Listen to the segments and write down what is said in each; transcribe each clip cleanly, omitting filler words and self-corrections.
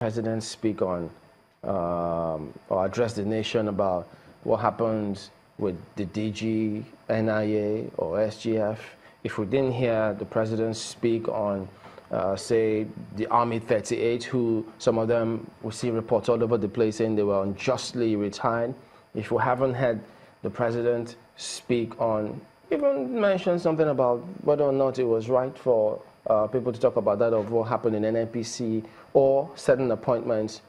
President speak on or address the nation about what happened with the DG, NIA, or SGF, if we didn't hear the president speak on, say, the Army 38, who some of them, we see reports all over the place saying they were unjustly retired, if we haven't had the president speak on, even mention something about whether or not it was right for people to talk about that of what happened in NNPC or certain appointments,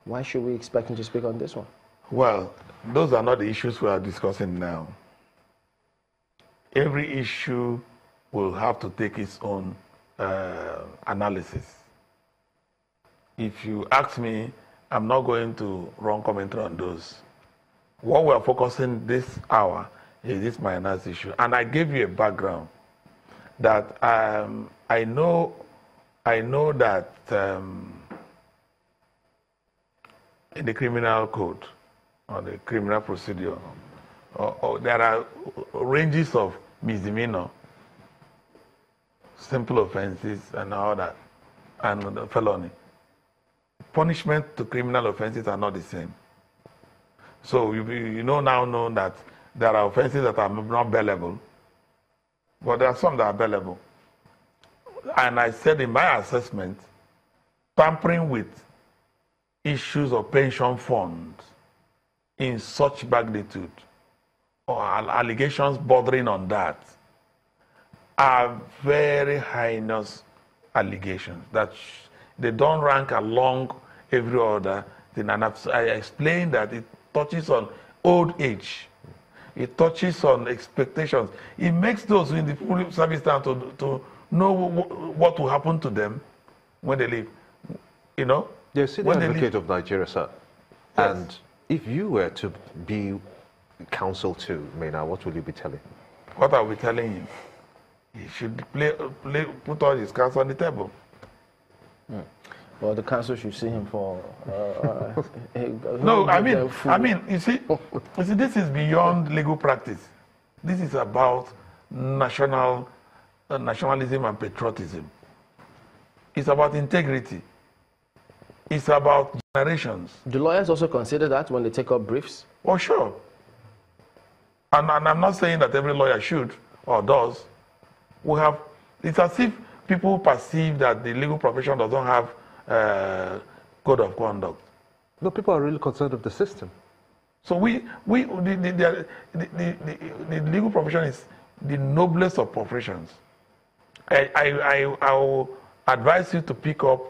why should we expect him to speak on this one? Well, those are not the issues we are discussing now. Every issue will have to take its own analysis. If you ask me, I'm not going to run commentary on those. What we are focusing this hour is this Maina's issue. And I gave you a background that I know that in the criminal code or the criminal procedure, there are ranges of misdemeanor, simple offenses, and all that, and felony. Punishment to criminal offenses are not the same. So you now know that there are offenses that are not bailable, but there are some that are bailable. And I said in my assessment, tampering with issues of pension funds in such magnitude or allegations bordering on that are very heinous allegations that they don't rank along every other thing. And I explained that it touches on old age. It touches on expectations. It makes those in the public service stand to know what will happen to them when they leave. You know? You're senior advocate of Nigeria, sir. Yes. And if you were to be counsel to Maina, what will you be telling? What are we telling him? He should put all his cards on the table. Well, the council should see him for. No, I mean, you see, this is beyond legal practice. This is about nationalism and patriotism. It's about integrity. It's about generations. Do lawyers also consider that when they take up briefs? Oh, sure. And I'm not saying that every lawyer should or does. It's as if people perceive that the legal profession doesn't have code of conduct. No, people are really concerned with the system. So the legal profession is the noblest of professions. I will advise you to pick up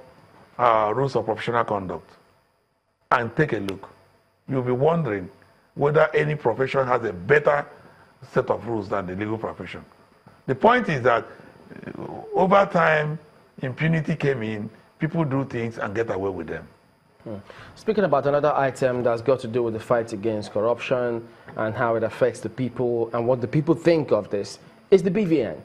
rules of professional conduct and take a look. You'll be wondering whether any profession has a better set of rules than the legal profession. The point is that over time, impunity came in, people do things and get away with them. Speaking about another item that's got to do with the fight against corruption and how it affects the people and what the people think of this is the BVN.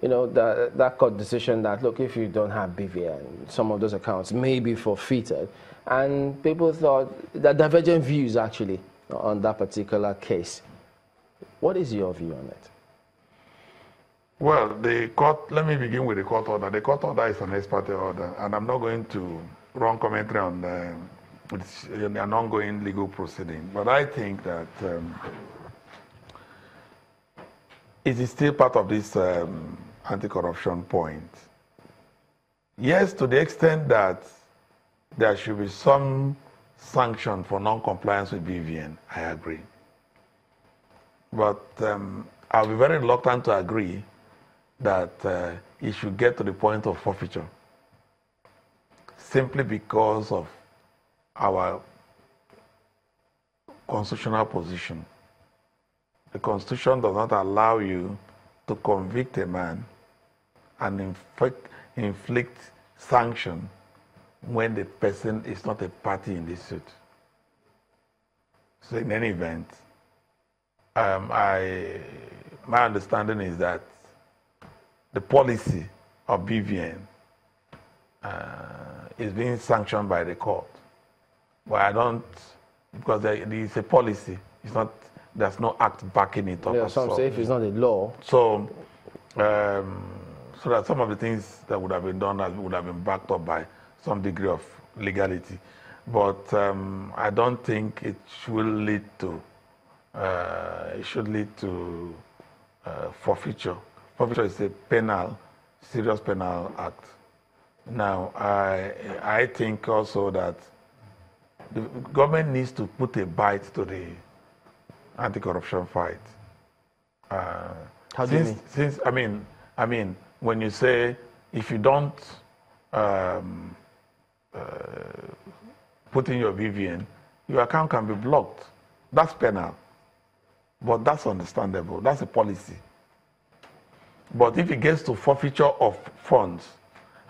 You know, that court decision that, look, if you don't have BVN, some of those accounts may be forfeited. And people thought that divergent views, actually, on that particular case. What is your view on it? Well, the court, let me begin with the court order. The court order is an ex parte order, and I'm not going to run commentary on an ongoing legal proceeding. But I think that it is still part of this anti-corruption point. Yes, to the extent that there should be some sanction for non-compliance with BVN, I agree. But I'll be very reluctant to agree that it should get to the point of forfeiture simply because of our constitutional position. The Constitution does not allow you to convict a man and inflict sanction when the person is not a party in this suit. So in any event, my understanding is that the policy of BVN is being sanctioned by the court. But I don't, because it's a policy, it's not, there's no act backing it up. Yeah, some say if it's not a law. So, so that some of the things that would have been done would have been backed up by some degree of legality. But I don't think it should lead to forfeiture. Forfeiture is a serious penal act. Now, I think also that the government needs to put a bite to the anti-corruption fight. How do you mean? I mean, when you say if you don't put in your VVN, your account can be blocked. That's penal, but that's understandable. That's a policy. But if it gets to forfeiture of funds,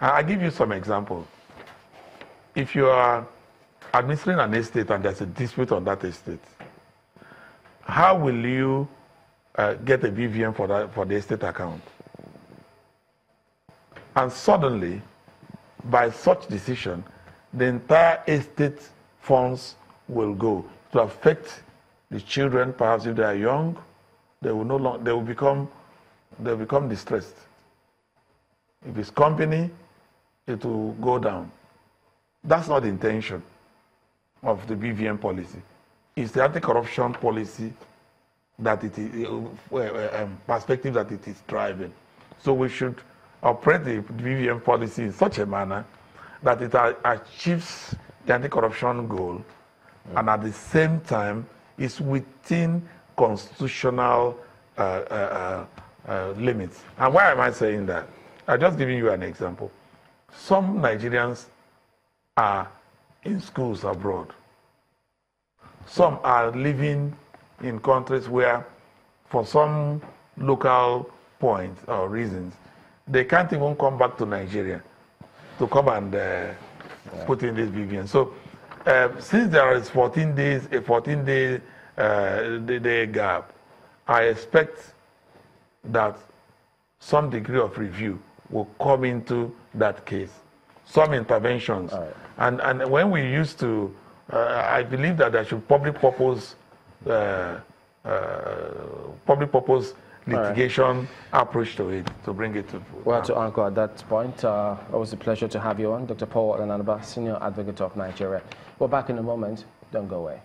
I'll give you some examples. If you are administering an estate and there's a dispute on that estate, how will you get a BVN for the estate account? And suddenly, by such decision, the entire estate funds will go to affect the children. Perhaps if they are young, they will become distressed. If it's company, it will go down. That's not the intention of the BVN policy. It's the anti-corruption policy that it is, perspective that it is driving. So we should operate the BVN policy in such a manner that it achieves the anti-corruption goal, and at the same time is within constitutional limits. And why am I saying that? I'm just giving you an example. Some Nigerians are in schools abroad. Some are living in countries where, for some local points or reasons, they can't even come back to Nigeria to come and put in this BVN. So since there is 14 days, a 14-day day gap, I expect that some degree of review will come into that case, some interventions. Right. And when we used to, I believe that there should public purpose litigation approach to it, to bring it to. Well, to anchor at that point, it was a pleasure to have you on, Dr. Paul Ananaba, Senior Advocate of Nigeria. We're back in a moment. Don't go away.